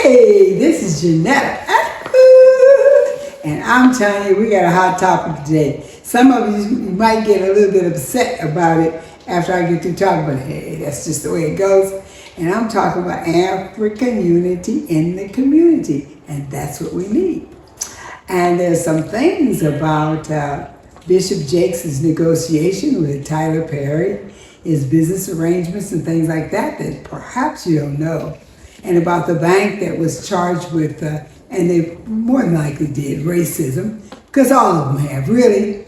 Hey, this is Jeanette. And I'm telling you, we got a hot topic today. Some of you might get a little bit upset about it after I get through talking, but hey, that's just the way it goes. And I'm talking about African unity in the community, and that's what we need. And there's some things about Bishop Jakes' negotiation with Tyler Perry, his business arrangements and things like that perhaps you don't know. And about the bank that was charged with, and they more than likely did, racism, because all of them have, really.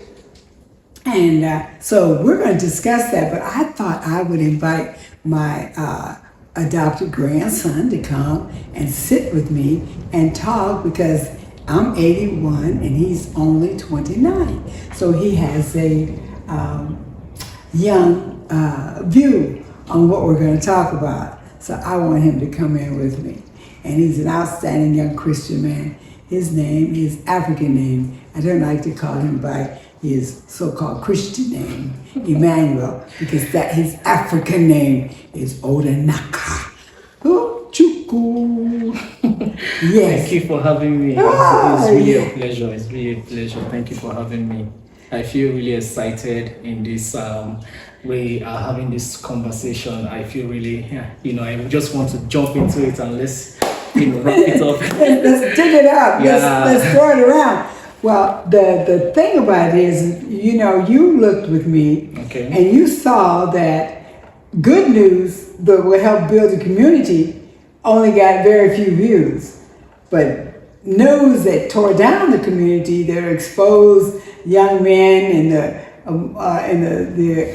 And so we're going to discuss that, but I thought I would invite my adopted grandson to come and sit with me and talk, because I'm 81 and he's only 29. So he has a young view on what we're going to talk about. So I want him to come in with me. And he's an outstanding young Christian man. His name, his African name, I don't like to call him by his so-called Christian name, Emmanuel, because that his African name is Odanaka. Oh, Chuku. Yes. Thank you for having me. It's really a pleasure. It's really a pleasure. Thank you for having me. I feel really excited in this we are having this conversation. I feel really, I just want to jump into it and let's, wrap it up. Let's take it up. Yeah. Let's throw it around. Well, the thing about it is, you looked with me, okay, and you saw that good news that will help build a community only got very few views. But news that tore down the community, that exposed young men in the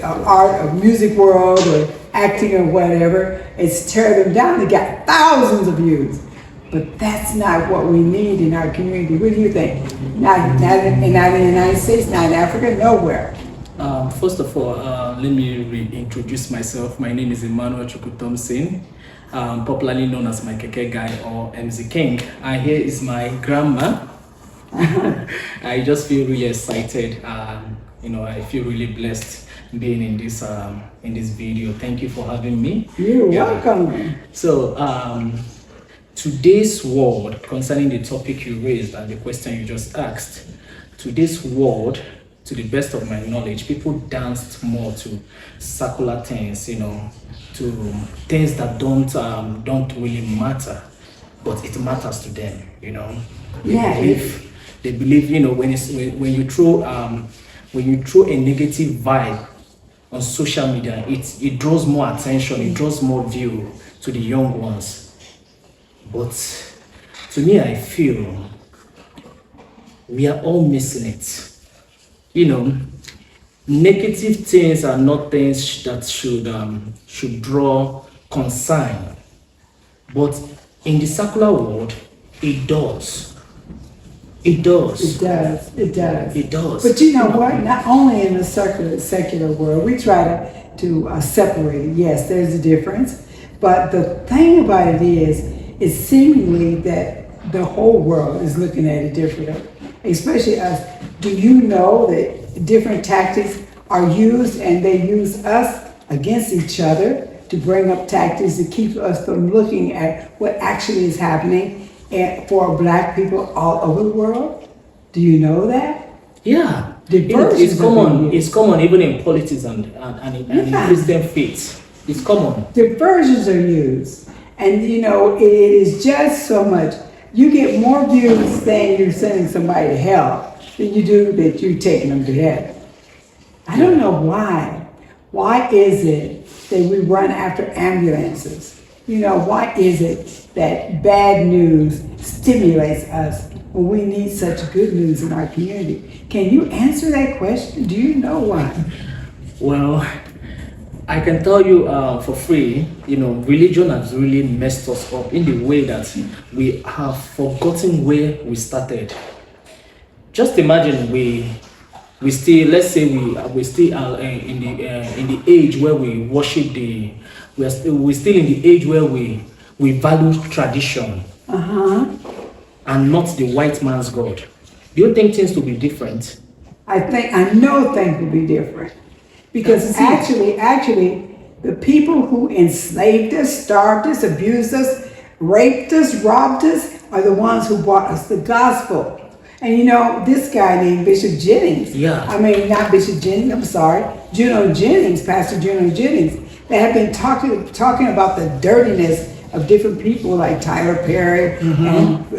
art of music world or acting or whatever, it's tear them down. They got thousands of views. But that's not what we need in our community. What do you think? Not in the United States, not in Africa, nowhere. First of all, let me reintroduce myself. My name is Emmanuel Chukutomsin, popularly known as my Keke Guy or MZ King. And here is my grandma. I just feel really excited. I feel really blessed being in this video. Thank you for having me. You're welcome. So today's world, concerning the topic you raised and the question you just asked, today's world, to the best of my knowledge, people danced more to secular things, to things that don't really matter, but it matters to them, Yeah. They believe, when you throw a negative vibe on social media, it draws more attention, it draws more view to the young ones. But to me, I feel we are all missing it. Negative things are not things that should draw concern. But in the secular world, it does. It does. It does. It does. It does. But you know what? Not only in the secular world, we try to separate it. Yes, there's a difference. But the thing about it is seemingly that the whole world is looking at it differently, especially us. Do you know that different tactics are used, and they use us against each other to bring up tactics to keep us from looking at what actually is happening for Black people all over the world? Do you know that? Yeah. It's common. It's common even in politics and in Christian faith. It's common. Diversions are used. And it is just so much. You get more views saying you're sending somebody to hell than you do that you're taking them to heaven. I don't know why. Why is it that we run after ambulances? Why is it that bad news stimulates us when we need such good news in our community? Can you answer that question? Do you know why? Well, I can tell you for free, religion has really messed us up in the way that we have forgotten where we started. Just imagine we still, let's say we still are in the age where we worship we're still in the age where we value tradition and not the white man's God. Do you think things will be different? I know things will be different. Because actually, the people who enslaved us, starved us, abused us, raped us, robbed us, are the ones who brought us the gospel. And this guy named Bishop Jennings. Yeah. I mean, not Bishop Jennings, I'm sorry. Juno Jennings, Pastor Juno Jennings. They have been talking about the dirtiness of different people like Tyler Perry and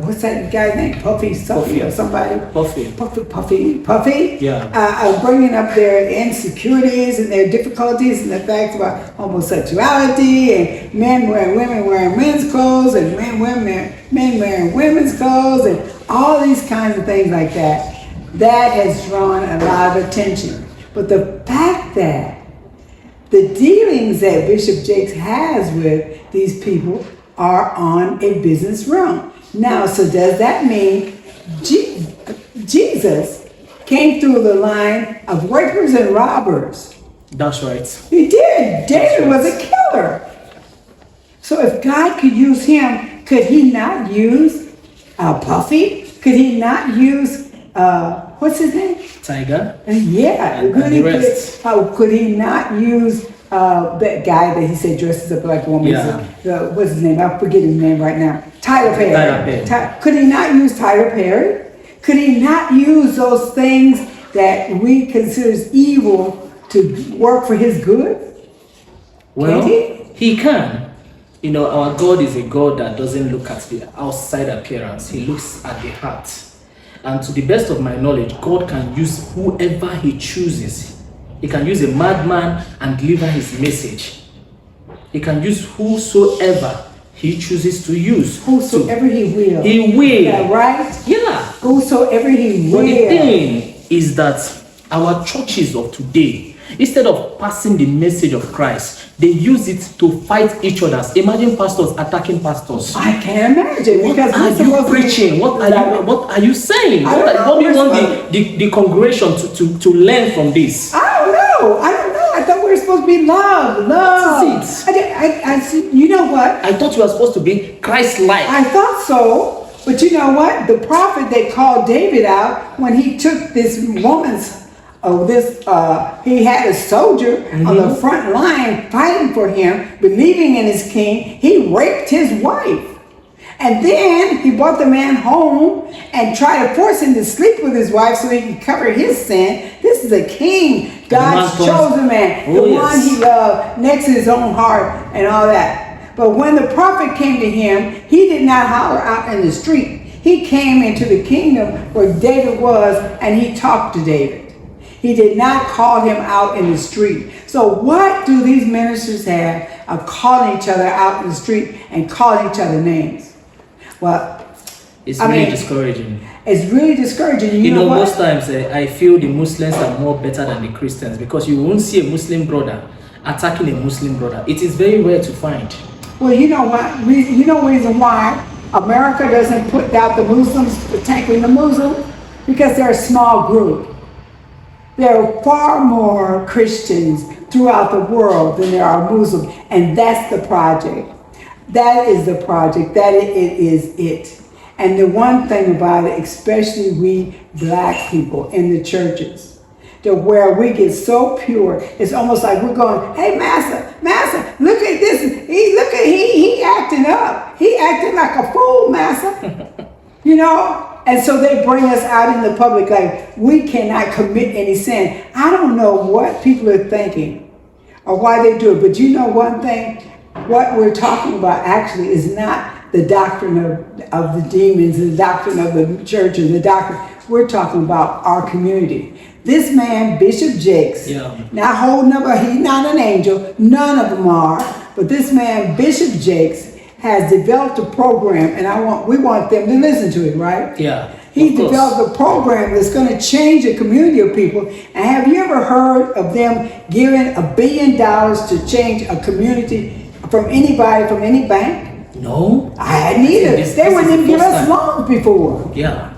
what's that guy named Puffy Sophie or somebody? Puffy. Yeah. Bringing up their insecurities and their difficulties and the facts about homosexuality and women wearing men's clothes and men wearing women's clothes and all these kinds of things like that. That has drawn a lot of attention. But the fact that the dealings that Bishop Jakes has with these people are on a business realm. Now, so does that mean Jesus came through the line of rapers and robbers? That's right. He did. David was a killer. So if God could use him, could he not use Puffy? Could he not use, what's his name? Tiger. Yeah. And the rest. Could he not use that guy that he said dresses up like a woman? Yeah. What's his name? I forget his name right now. Tyler Perry. Could he not use Tyler Perry? Could he not use those things that we consider evil to work for his good? Well, Can't he can. Our God is a God that doesn't look at the outside appearance. He looks at the heart. And to the best of my knowledge, God can use whoever he chooses. He can use a madman and deliver his message. He can use whosoever he chooses to use. Whosoever he will. He will. Is that right? Yeah. Whosoever he will. But the thing is that our churches of today, instead of passing the message of Christ, they use it to fight each other. Imagine pastors attacking pastors. I can imagine. What because are you preaching? What are you saying? What do you want the congregation to learn from this? I don't know. I thought we were supposed to be love. That's it. I see. You know what? I thought you were supposed to be Christ-like. I thought so. But you know what? The prophet that called David out when he took this woman's he had a soldier on the front line fighting for him, believing in his king. He raped his wife. And then he brought the man home and tried to force him to sleep with his wife so he could cover his sin. This is a king, God's chosen man, the one he loved next to his own heart and all that. But when the prophet came to him, he did not holler out in the street. He came into the kingdom where David was and he talked to David. He did not call him out in the street. So what do these ministers have of calling each other out in the street and calling each other names? Well, it's really discouraging. It's really discouraging. You know what? Most times I feel the Muslims are more better than the Christians because you won't see a Muslim brother attacking a Muslim brother. It is very rare to find. Well, you know what? Reason why America doesn't put down the Muslims, attacking the Muslims, because they're a small group. There are far more Christians throughout the world than there are Muslims, and that's the project. That is the project. That it is it. And the one thing about it, especially we black people in the churches, to where we get so pure, it's almost like we're going, hey, master, look at this. He acting up. He acting like a fool, master. And so they bring us out in the public like we cannot commit any sin. I don't know what people are thinking or why they do it, but you know one thing? What we're talking about actually is not the doctrine of the demons and the doctrine of the church and the doctrine. We're talking about our community. This man, Bishop Jakes, not holding up, he's not an angel, none of them are, but this man, Bishop Jakes, has developed a program, and we want them to listen to it, right? Yeah. He developed a program that's going to change a community of people. And have you ever heard of them giving $1 billion to change a community from anybody, from any bank? No. I hadn't either. They wouldn't even give us loans before. Yeah.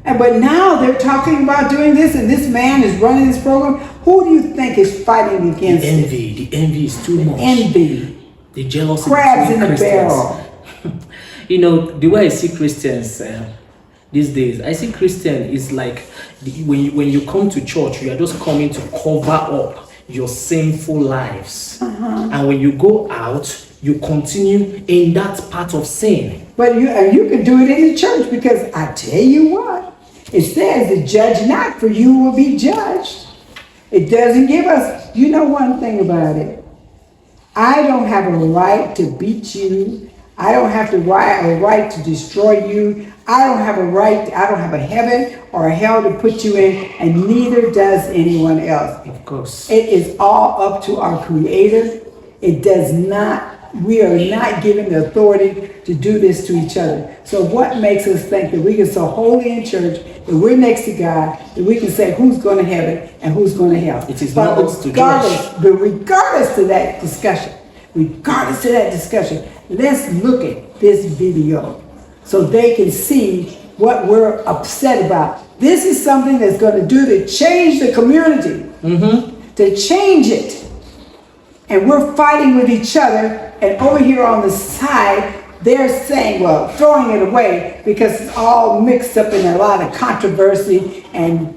But now they're talking about doing this, and this man is running this program. Who do you think is fighting against The envy is too much. Envy. The jealousy Crabs in the Christians. barrel. The way I see Christians these days, I see Christian is like when you come to church, you are just coming to cover up your sinful lives. And when you go out, you continue in that part of sin. But you can do it in the church, because I tell you what, it says the judge not, for you will be judged. It doesn't give us, you know one thing about it. I don't have a right to beat you. I don't have a right to destroy you. I don't have a heaven or a hell to put you in, and neither does anyone else. Of course. It is all up to our Creator. It does not, we are not given the authority to do this to each other. So what makes us think that we get so holy in church, that we're next to God, that we can say who's going to heaven and who's going to hell? It is not us to judge. But regardless to that discussion, let's look at this video so they can see what we're upset about. This is something that's going to do to change the community, to change it. And we're fighting with each other, and over here on the side, they're saying, well, throwing it away because it's all mixed up in a lot of controversy and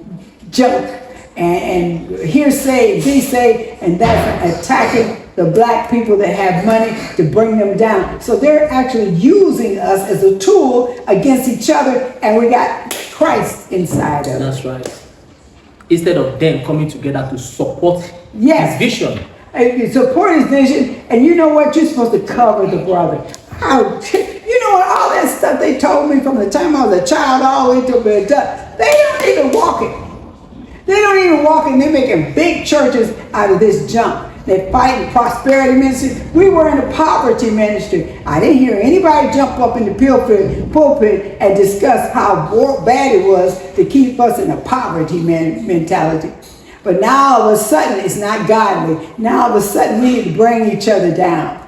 junk and hearsay, say, and that's attacking the black people that have money to bring them down. So they're actually using us as a tool against each other, and we got Christ inside of us. That's right. Instead of them coming together to support his vision. And support his vision, and you know what? You're supposed to cover the brother. You know what? All that stuff they told me from the time I was a child all the way to the adult, they don't even walk it. They don't even walk it. They're making big churches out of this junk. They're fighting prosperity ministry. We were in a poverty ministry. I didn't hear anybody jump up in the pulpit and discuss how bad it was to keep us in a poverty mentality. But now all of a sudden, it's not godly. Now all of a sudden, we need to bring each other down.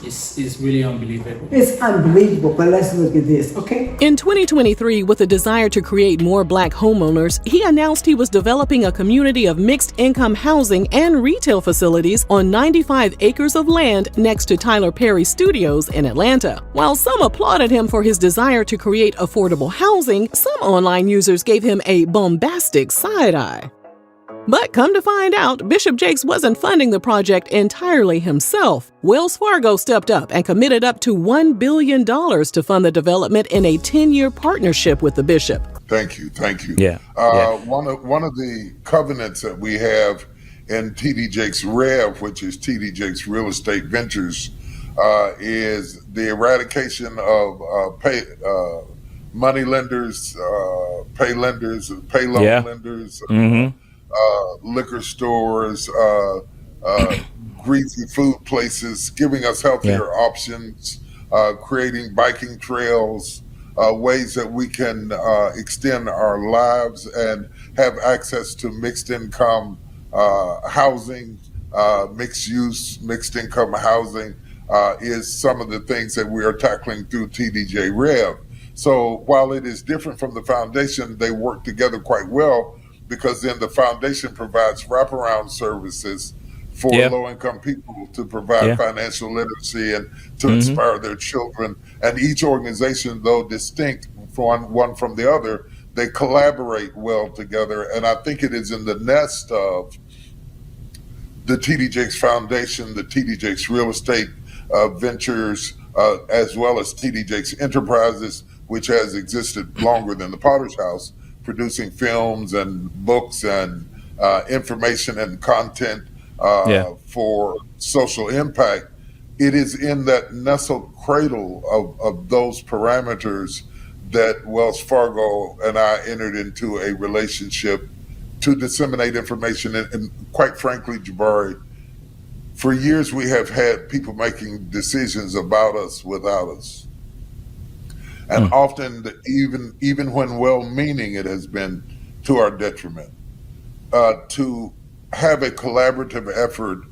It's really unbelievable. It's unbelievable, but let's look at this, okay? In 2023, with a desire to create more black homeowners, he announced he was developing a community of mixed-income housing and retail facilities on 95 acres of land next to Tyler Perry Studios in Atlanta. While some applauded him for his desire to create affordable housing, some online users gave him a bombastic side-eye. But come to find out, Bishop Jakes wasn't funding the project entirely himself. Wells Fargo stepped up and committed up to $1 billion to fund the development in a 10-year partnership with the bishop. Thank you. Yeah. One of the covenants that we have in TD Jakes Rev, which is TD Jakes Real Estate Ventures, is the eradication of money lenders, pay loan lenders, liquor stores, greasy food places, giving us healthier options, creating biking trails, ways that we can extend our lives and have access to mixed income housing, mixed use, mixed income housing is some of the things that we are tackling through TDJ Rev. So while it is different from the foundation, they work together quite well, because then the foundation provides wraparound services for low-income people to provide financial literacy and to inspire their children. And each organization, though distinct from one from the other, they collaborate well together. And I think it is in the nest of the TD Jakes Foundation, the TD Jakes Real Estate Ventures, as well as TD Jakes Enterprises, which has existed longer than the Potter's House, producing films and books and information and content for social impact. It is in that nestled cradle of those parameters that Wells Fargo and I entered into a relationship to disseminate information. And quite frankly, Jabari, for years we have had people making decisions about us without us. And often, even when well-meaning, it has been to our detriment. To have a collaborative effort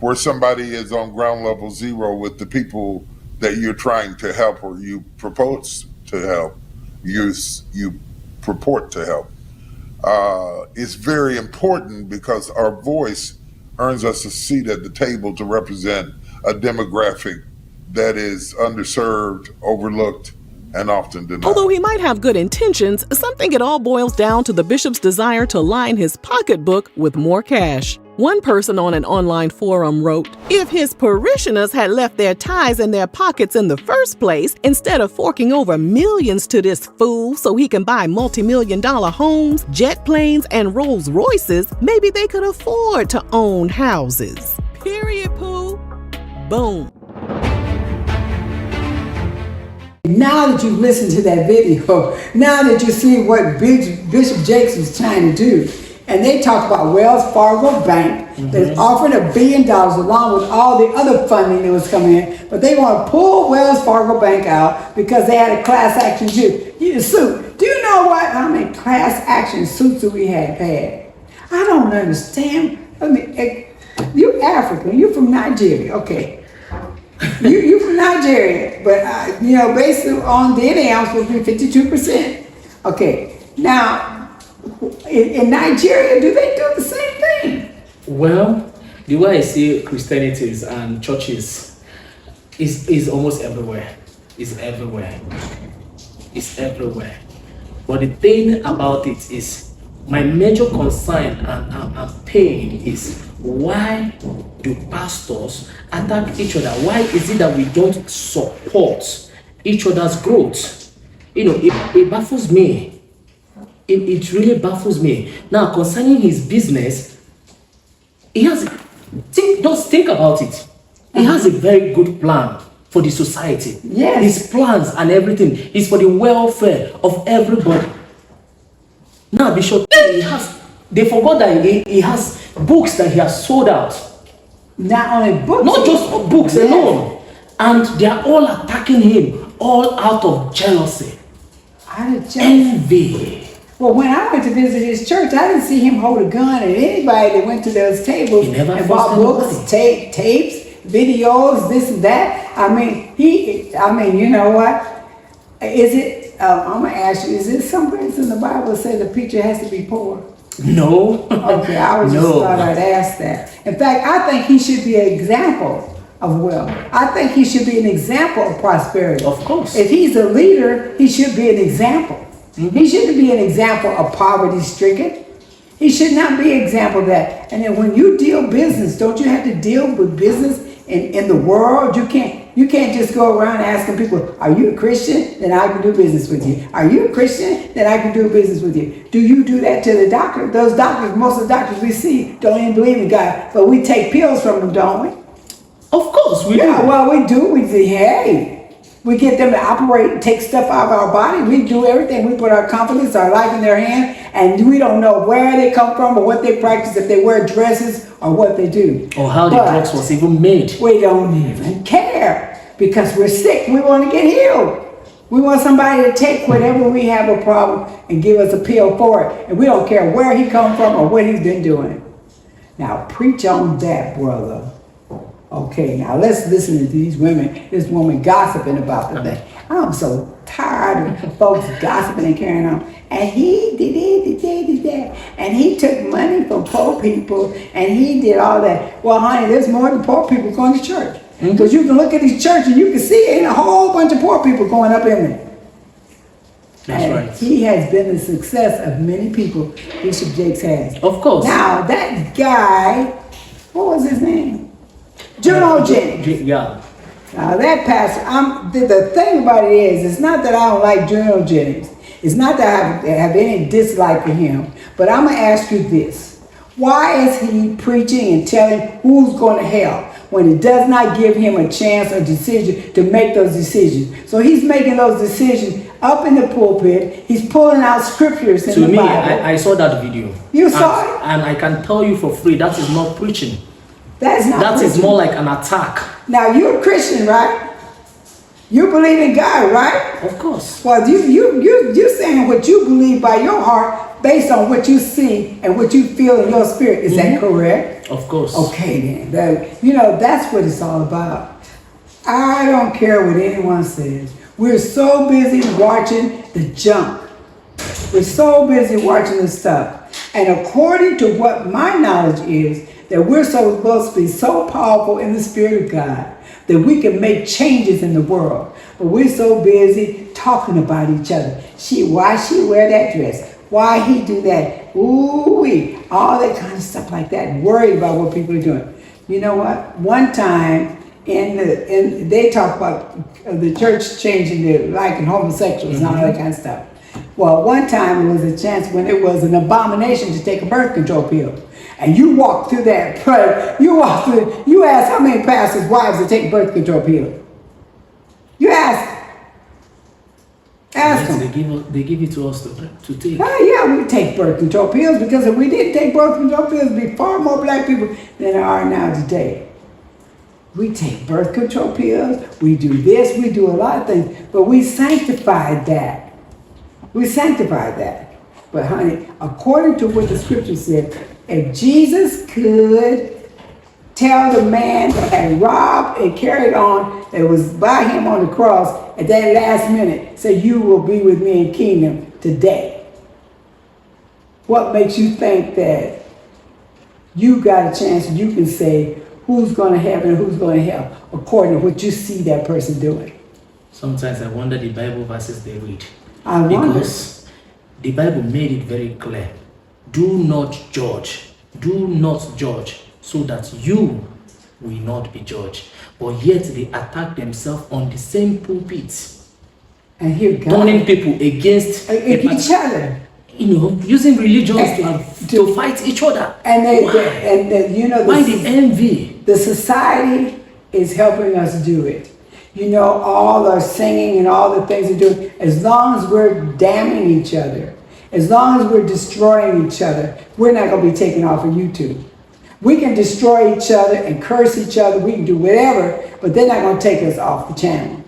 where somebody is on ground level zero with the people that you're trying to help, or you propose to help, you purport to help, is very important, because our voice earns us a seat at the table to represent a demographic that is underserved, overlooked, and often denied. Although he might have good intentions, some think it all boils down to the bishop's desire to line his pocketbook with more cash. One person on an online forum wrote, "If his parishioners had left their tithes in their pockets in the first place, instead of forking over millions to this fool so he can buy multi-million-dollar homes, jet planes, and Rolls Royces, maybe they could afford to own houses." Period, Pooh. Boom. Now that you've listened to that video, now that you see what Bishop Jakes was trying to do, and they talk about Wells Fargo Bank that's offering $1 billion along with all the other funding that was coming in, but they want to pull Wells Fargo Bank out because they had a class action suit. Do you know how many class action suits that we have had? I don't understand. You're African. You're from Nigeria. Okay. You from Nigeria, but based on Diddy, I'm supposed to be 52%. Okay. Now, in Nigeria, do they do the same thing? Well, the way I see Christianities and churches is almost everywhere. It's everywhere. It's everywhere. But the thing about it is, my major concern and pain is, why do pastors attack each other? Why is it that we don't support each other's growth? It baffles me. It really baffles me. Now, concerning his business, just think about it. He has a very good plan for the society. Yes. His plans and everything is for the welfare of everybody. Now, Bishop, they forgot that he has books that he has sold out. Not only books. Not just books alone. And they are all attacking him, all out of jealousy. Envy. Well, when I went to visit his church, I didn't see him hold a gun at anybody that went to those tables and bought books, tapes, videos, this and that. You know what? Is it, I'm going to ask you, is it someplace in the Bible that says the preacher has to be poor? No. Okay, I was just thought I'd ask that. In fact, I think he should be an example of wealth. I think he should be an example of prosperity. Of course. If he's a leader, he should be an example. He shouldn't be an example of poverty-stricken. He should not be an example of that. And then when you deal business, don't you have to deal with business in the world? You can't just go around asking people, "Are you a Christian? Then I can do business with you. Are you a Christian? Then I can do business with you." Do you do that to the doctor? Those doctors, most of the doctors we see don't even believe in God, but we take pills from them, don't we? Of course we do. Yeah, well, we do. We say, hey. We get them to operate and take stuff out of our body. We do everything. We put our confidence, our life in their hand, and we don't know where they come from or what they practice, if they wear dresses or what they do. Or how the drugs was even made. We don't even care because we're sick. We want to get healed. We want somebody to take whenever we have a problem and give us a pill for it. And we don't care where he come from or what he's been doing. Now, preach on that, brother. Okay, now let's listen to these women, this woman gossiping about the thing. I'm so tired of folks gossiping and carrying on. And he did that. And he took money from poor people and he did all that. Well, honey, there's more than poor people going to church. Because you can look at his church and you can see ain't a whole bunch of poor people going up in there. That's and right. He has been the success of many people, Bishop Jakes has. Of course. Now, that guy, what was his name? Juno Jennings. Yeah. Now that pastor, the thing about it is, it's not that I don't like Juno Jennings. It's not that I have any dislike for him. But I'm going to ask you this. Why is he preaching and telling who's going to hell when it does not give him a chance or decision to make those decisions? So he's making those decisions up in the pulpit. He's pulling out scriptures in the Bible. To me, I saw that video. You saw it? And I can tell you for free, that is not preaching. That's not That preaching. is more like an attack. Now, you're a Christian, right? You believe in God, right? Of course. Well, you're saying what you believe by your heart based on what you see and what you feel in your spirit. Is that correct? Of course. Okay, then. That's what it's all about. I don't care what anyone says. We're so busy watching the junk. We're so busy watching the stuff. And according to what my knowledge is, that we're supposed to be so powerful in the Spirit of God that we can make changes in the world. But we're so busy talking about each other. Why she wear that dress? Why he do that? Ooh-wee. All that kind of stuff like that. Worried about what people are doing. You know what? One time, they talk about the church changing their liking homosexuals and all that kind of stuff. Well, one time it was a chance when it was an abomination to take a birth control pill. And you walk through that prayer, you ask how many pastors' wives that take birth control pill. You ask Yes, them. they give it to us to take. Oh, yeah, we take birth control pills because if we didn't take birth control pills, there'd be far more black people than there are now today. We take birth control pills, we do this, we do a lot of things, but we sanctified that. We sanctified that. But honey, according to what the scripture said, if Jesus could tell the man that had robbed and carried on, that was by him on the cross, at that last minute, say, you will be with me in kingdom today. What makes you think that you got a chance and you can say who's going to heaven and who's going to hell according to what you see that person doing? Sometimes I wonder the Bible verses they read. I wonder. Because the Bible made it very clear. Do not judge. Do not judge so that you will not be judged. But yet they attack themselves on the same pulpit. And here God, Turning people against each other. You know, using religions to fight each other. And Why the envy? The society is helping us do it. You know, all our singing and all the things they're doing, as long as we're damning each other, as long as we're destroying each other, we're not going to be taken off of YouTube. We can destroy each other and curse each other, we can do whatever, but they're not going to take us off the channel.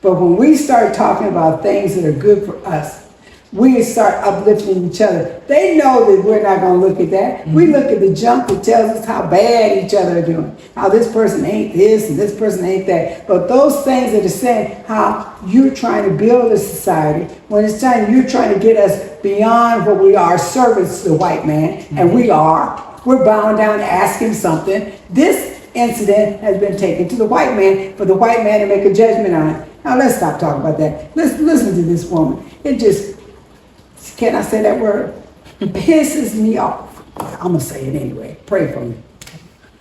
But when we start talking about things that are good for us, we start uplifting each other. They know that we're not going to look at that. Mm-hmm. We look at the junk that tells us how bad each other are doing. How this person ain't this and this person ain't that. But those things that are saying how you're trying to build a society, when it's time you're trying to get us beyond what we are, servants to the white man, mm-hmm. and we are. We're bowing down to ask him something. This incident has been taken to the white man for the white man to make a judgment on it. Now let's stop talking about that. Let's listen to this woman. It just, can I say that word? Pisses me off. I'm going to say it anyway. Pray for me.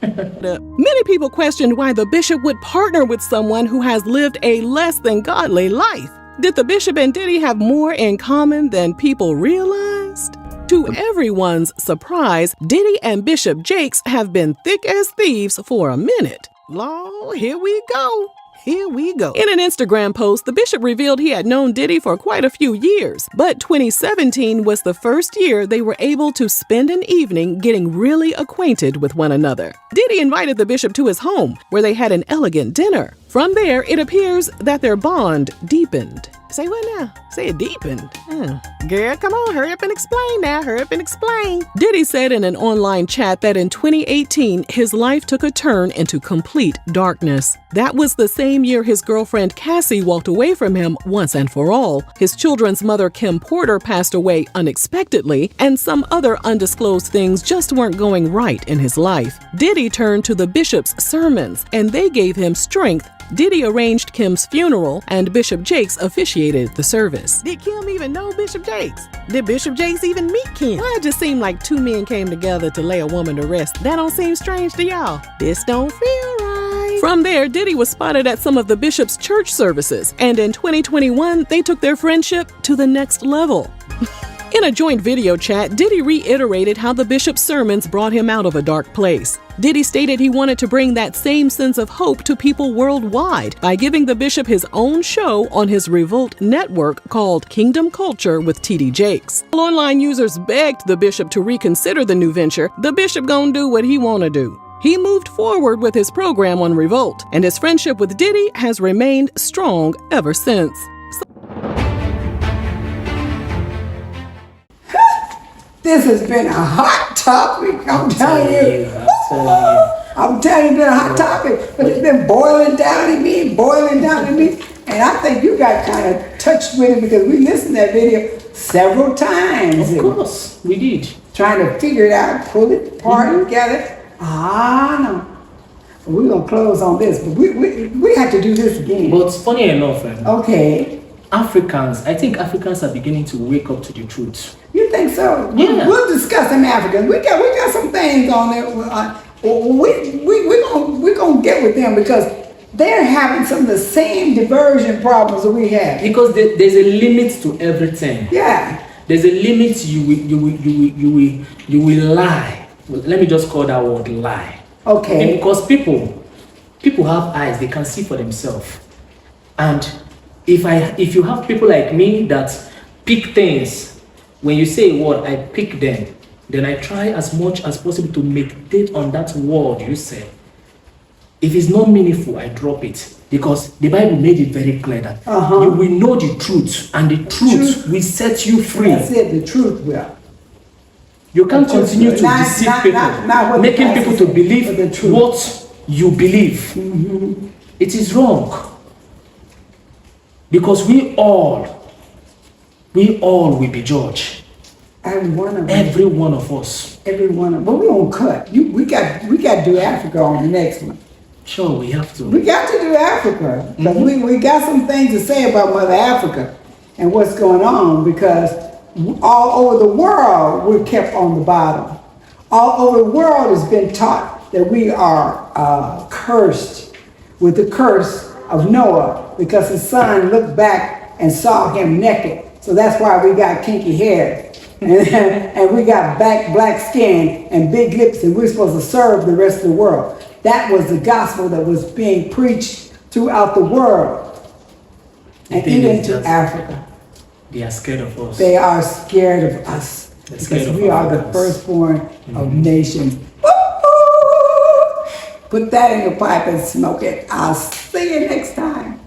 Many people questioned why the bishop would partner with someone who has lived a less than godly life. Did the bishop and Diddy have more in common than people realized? To everyone's surprise, Diddy and Bishop Jakes have been thick as thieves for a minute. Lord, here we go. Here we go. In an Instagram post, the bishop revealed he had known Diddy for quite a few years, but 2017 was the first year they were able to spend an evening getting really acquainted with one another. Diddy invited the bishop to his home, where they had an elegant dinner. From there, it appears that their bond deepened. Say what now? Say it deepened. Girl, come on, hurry up and explain now. Hurry up and explain. Diddy said in an online chat that in 2018, his life took a turn into complete darkness. That was the same year his girlfriend Cassie walked away from him once and for all. His children's mother, Kim Porter, passed away unexpectedly, and some other undisclosed things just weren't going right in his life. Diddy turned to the bishop's sermons, and they gave him strength. Diddy arranged Kim's funeral, and Bishop Jakes officiated the service. Did Kim even know Bishop Jakes? Did Bishop Jakes even meet Kim? Why it just seemed like two men came together to lay a woman to rest? That don't seem strange to y'all. This don't feel right. From there, Diddy was spotted at some of the bishop's church services, and in 2021, they took their friendship to the next level. In a joint video chat, Diddy reiterated how the bishop's sermons brought him out of a dark place. Diddy stated he wanted to bring that same sense of hope to people worldwide by giving the bishop his own show on his Revolt network called Kingdom Culture with T.D. Jakes. While online users begged the bishop to reconsider the new venture, the bishop gonna do what he wanna do. He moved forward with his program on Revolt, and his friendship with Diddy has remained strong ever since. This has been a hot topic, I'm telling you. I'm telling you, it's been a hot topic, but it's been boiling down in me, and I think you got kind of touched with it because we listened to that video several times. Of course, we did. Trying to figure it out, pull it apart together. No. We're going to close on this, but we have to do this again. But funny enough, okay. I think Africans are beginning to wake up to the truth. You think so? Yeah. We'll discuss them Africans. We got some things on there. We're gonna get with them because they're having some of the same diversion problems that we have. Because there's a limit to everything. Yeah. There's a limit. You will lie. Well, let me just call that word lie. Okay. Because people have eyes, they can see for themselves. And if you have people like me that pick things, when you say a word, I pick them, then I try as much as possible to meditate on that word you say. If it's not meaningful, I drop it. Because the Bible made it very clear that you will know the truth, and the truth will set you free. That's it, the truth will. You can't continue to deceive people, making people to believe what you believe. It is wrong. Because we all will be judged. Every one of us. Every one of us. Every one of us. But we won't cut. We got to do Africa on the next one. Sure, we have to. We got to do Africa. But we got some things to say about Mother Africa and what's going on, because all over the world we're kept on the bottom. All over the world has been taught that we are cursed with the curse of Noah, because his son looked back and saw him naked. So that's why we got kinky hair. And we got black skin and big lips, and we're supposed to serve the rest of the world. That was the gospel that was being preached throughout the world. And even to Africa. They are scared of us. They are scared of us. Because we are the firstborn of nations. Put that in your pipe and smoke it. I'll see you next time.